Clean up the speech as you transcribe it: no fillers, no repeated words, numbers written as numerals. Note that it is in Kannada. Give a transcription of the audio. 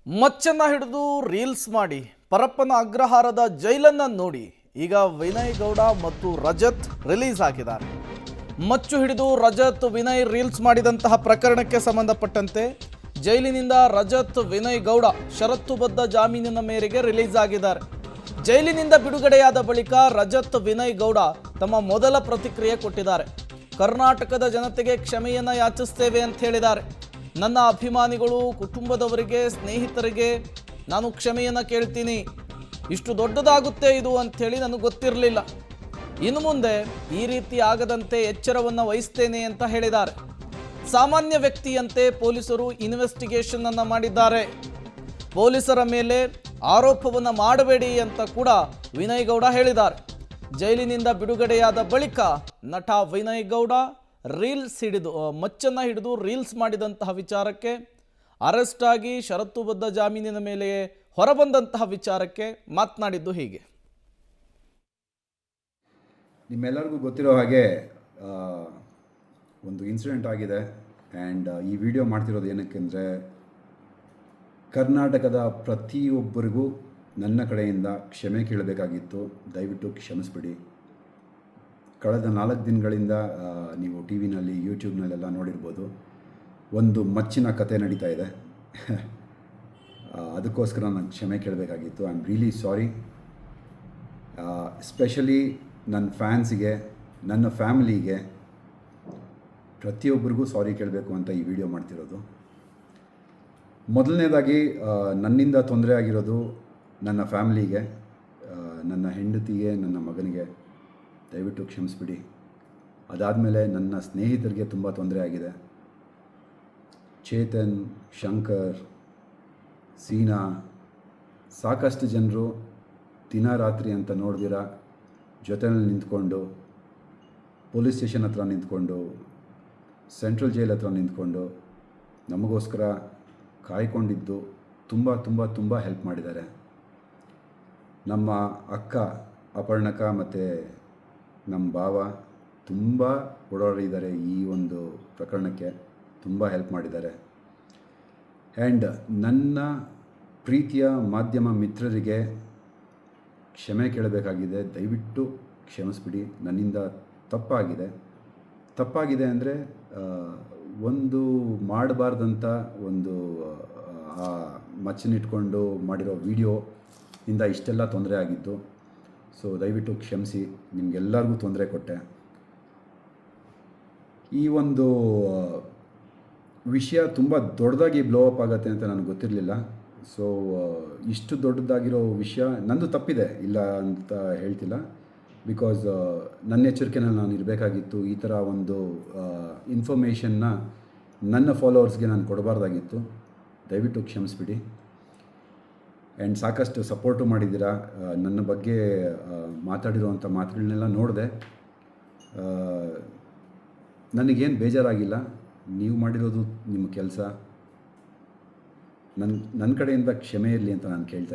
ಮಚ್ಚನ್ನ ಹಿಡಿದು ರೀಲ್ಸ್ ಮಾಡಿ ಪರಪ್ಪನ ಅಗ್ರಹಾರದ ಜೈಲನ್ನ ನೋಡಿ ಈಗ ವಿನಯ್ ಗೌಡ ಮತ್ತು ರಜತ್ ರಿಲೀಸ್ ಆಗಿದ್ದಾರೆ. ಮಚ್ಚು ಹಿಡಿದು ರಜತ್ ವಿನಯ್ ರೀಲ್ಸ್ ಮಾಡಿದಂತಹ ಪ್ರಕರಣಕ್ಕೆ ಸಂಬಂಧಪಟ್ಟಂತೆ ಜೈಲಿನಿಂದ ರಜತ್ ವಿನಯ್ ಗೌಡ ಷರತ್ತುಬದ್ಧ ಜಾಮೀನಿನ ಮೇರೆಗೆ ರಿಲೀಸ್ ಆಗಿದ್ದಾರೆ. ಜೈಲಿನಿಂದ ಬಿಡುಗಡೆಯಾದ ಬಳಿಕ ರಜತ್ ವಿನಯ್ ಗೌಡ ತಮ್ಮ ಮೊದಲ ಪ್ರತಿಕ್ರಿಯೆ ಕೊಟ್ಟಿದ್ದಾರೆ. ಕರ್ನಾಟಕದ ಜನತೆಗೆ ಕ್ಷಮೆಯನ್ನ ಯಾಚಿಸ್ತೇವೆ ಅಂತ ಹೇಳಿದ್ದಾರೆ. ನನ್ನ ಅಭಿಮಾನಿಗಳು, ಕುಟುಂಬದವರಿಗೆ, ಸ್ನೇಹಿತರಿಗೆ ನಾನು ಕ್ಷಮೆಯನ್ನು ಕೇಳ್ತೀನಿ. ಇಷ್ಟು ದೊಡ್ಡದಾಗುತ್ತೆ ಇದು ಅಂಥೇಳಿ ನನಗೆ ಗೊತ್ತಿರಲಿಲ್ಲ. ಇನ್ನು ಮುಂದೆ ಈ ರೀತಿ ಆಗದಂತೆ ಎಚ್ಚರವನ್ನು ವಹಿಸ್ತೇನೆ ಅಂತ ಹೇಳಿದ್ದಾರೆ. ಸಾಮಾನ್ಯ ವ್ಯಕ್ತಿಯಂತೆ ಪೊಲೀಸರು ಇನ್ವೆಸ್ಟಿಗೇಷನ್ ಅನ್ನು ಮಾಡಿದ್ದಾರೆ. ಪೊಲೀಸರ ಮೇಲೆ ಆರೋಪವನ್ನು ಮಾಡಬೇಡಿ ಅಂತ ಕೂಡ ವಿನಯ್ ಗೌಡ ಹೇಳಿದ್ದಾರೆ. ಜೈಲಿನಿಂದ ಬಿಡುಗಡೆಯಾದ ಬಳಿಕ ನಟ ವಿನಯ್ ಗೌಡ ಮಚ್ಚನ್ನು ಹಿಡಿದು ರೀಲ್ಸ್ ಮಾಡಿದಂತಹ ವಿಚಾರಕ್ಕೆ, ಅರೆಸ್ಟ್ ಆಗಿ ಷರತ್ತುಬದ್ಧ ಜಾಮೀನಿನ ಮೇಲೆ ಹೊರಬಂದಂತಹ ವಿಚಾರಕ್ಕೆ ಮಾತನಾಡಿದ್ದು ಹೀಗೆ. ನಿಮ್ಮೆಲ್ಲರಿಗೂ ಗೊತ್ತಿರೋ ಹಾಗೆ ಒಂದು ಇನ್ಸಿಡೆಂಟ್ ಆಗಿದೆ. ಆ್ಯಂಡ್ ಈ ವಿಡಿಯೋ ಮಾಡ್ತಿರೋದು ಏನಕ್ಕೆ ಅಂದರೆ, ಕರ್ನಾಟಕದ ಪ್ರತಿಯೊಬ್ಬರಿಗೂ ನನ್ನ ಕಡೆಯಿಂದ ಕ್ಷಮೆ ಕೇಳಬೇಕಾಗಿತ್ತು. ದಯವಿಟ್ಟು ಕ್ಷಮಿಸ್ಬಿಡಿ. ಕಳೆದ 4 ದಿನಗಳಿಂದ ನೀವು ಟಿ ವಿನಲ್ಲಿ, ಯೂಟ್ಯೂಬ್ನಲ್ಲೆಲ್ಲ ನೋಡಿರ್ಬೋದು, ಒಂದು ಮಚ್ಚಿನ ಕತೆ ನಡೀತಾ ಇದೆ. ಅದಕ್ಕೋಸ್ಕರ ನಾನು ಕ್ಷಮೆ ಕೇಳಬೇಕಾಗಿತ್ತು. I am really sorry. Especially ನನ್ನ ಫ್ಯಾನ್ಸಿಗೆ, ನನ್ನ ಫ್ಯಾಮಿಲಿಗೆ, ಪ್ರತಿಯೊಬ್ಬರಿಗೂ ಸಾರಿ ಕೇಳಬೇಕು ಅಂತ ಈ ವಿಡಿಯೋ ಮಾಡ್ತಿರೋದು. ಮೊದಲನೇದಾಗಿ ನನ್ನಿಂದ ತೊಂದರೆ ಆಗಿರೋದು ನನ್ನ ಫ್ಯಾಮಿಲಿಗೆ, ನನ್ನ ಹೆಂಡತಿಗೆ, ನನ್ನ ಮಗನಿಗೆ ದಯವಿಟ್ಟು ಕ್ಷಮಿಸ್ಬಿಡಿ. ಅದಾದಮೇಲೆ ನನ್ನ ಸ್ನೇಹಿತರಿಗೆ ತುಂಬ ತೊಂದರೆ ಆಗಿದೆ. ಚೇತನ್, ಶಂಕರ್, ಸೀನಾ, ಸಾಕಷ್ಟು ಜನರು ದಿನ ರಾತ್ರಿ ಅಂತ ನೋಡ್ದಿರ ಜೊತೆಯಲ್ಲಿ ನಿಂತ್ಕೊಂಡು, ಪೊಲೀಸ್ ಸ್ಟೇಷನ್ ಹತ್ರ ನಿಂತ್ಕೊಂಡು, ಸೆಂಟ್ರಲ್ ಜೈಲ್ ಹತ್ರ ನಿಂತ್ಕೊಂಡು ನಮಗೋಸ್ಕರ ಕಾಯ್ಕೊಂಡಿದ್ದು ತುಂಬ ತುಂಬ ತುಂಬ ಹೆಲ್ಪ್ ಮಾಡಿದ್ದಾರೆ. ನಮ್ಮ ಅಕ್ಕ ಅಪರ್ಣಕ ಮತ್ತು ನಮ್ಮ ಭಾವ ತುಂಬ ಓಡಾಡಿದ್ದಾರೆ. ಈ ಒಂದು ಪ್ರಕರಣಕ್ಕೆ ತುಂಬ ಹೆಲ್ಪ್ ಮಾಡಿದ್ದಾರೆ. ಆ್ಯಂಡ್ ನನ್ನ ಪ್ರೀತಿಯ ಮಾಧ್ಯಮ ಮಿತ್ರರಿಗೆ ಕ್ಷಮೆ ಕೇಳಬೇಕಾಗಿದೆ. ದಯವಿಟ್ಟು ಕ್ಷಮಿಸ್ಬಿಡಿ. ನನ್ನಿಂದ ತಪ್ಪಾಗಿದೆ ಅಂದರೆ ಒಂದು ಮಾಡಬಾರ್ದಂಥ ಒಂದು ಆ ಮಚ್ಚನಿಟ್ಕೊಂಡು ಮಾಡಿರೋ ವಿಡಿಯೋ ಇಂದ ಇಷ್ಟೆಲ್ಲ ತೊಂದರೆ ಆಗಿದ್ದು. ಸೊ ದಯವಿಟ್ಟು ಕ್ಷಮಿಸಿ. ನಿಮಗೆಲ್ಲರಿಗೂ ತೊಂದರೆ ಕೊಟ್ಟೆ. ಈ ಒಂದು ವಿಷಯ ತುಂಬ ದೊಡ್ಡದಾಗಿ ಬ್ಲೋ ಅಪ್ ಆಗುತ್ತೆ ಅಂತ ನನಗೆ ಗೊತ್ತಿರಲಿಲ್ಲ. ಸೊ ಇಷ್ಟು ದೊಡ್ಡದಾಗಿರೋ ವಿಷಯ ನಂದು ತಪ್ಪಿದೆ, ಇಲ್ಲ ಅಂತ ಹೇಳ್ತಿಲ್ಲ. ಬಿಕಾಸ್ ನನ್ನ ಎಚ್ಚರಿಕೆನಲ್ಲಿ ನಾನು ಇರಬೇಕಾಗಿತ್ತು. ಈ ಥರ ಒಂದು ಇನ್ಫಾರ್ಮೇಷನ್ನ ನನ್ನ ಫಾಲೋವರ್ಸ್ಗೆ ನಾನು ಕೊಡಬಾರ್ದಾಗಿತ್ತು. ದಯವಿಟ್ಟು ಕ್ಷಮಿಸ್ಬಿಡಿ. ಆ್ಯಂಡ್ ಸಾಕಷ್ಟು ಸಪೋರ್ಟು ಮಾಡಿದ್ದೀರಾ. ನನ್ನ ಬಗ್ಗೆ ಮಾತಾಡಿರೋವಂಥ ಮಾತುಗಳನ್ನೆಲ್ಲ ನೋಡಿದೆ. ನನಗೇನು ಬೇಜಾರಾಗಿಲ್ಲ. ನೀವು ಮಾಡಿರೋದು ನಿಮ್ಮ ಕೆಲಸ. ನನ್ನ ಕಡೆಯಿಂದ ಕ್ಷಮೆ ಇರಲಿ ಅಂತ ನಾನು ಕೇಳ್ತಾ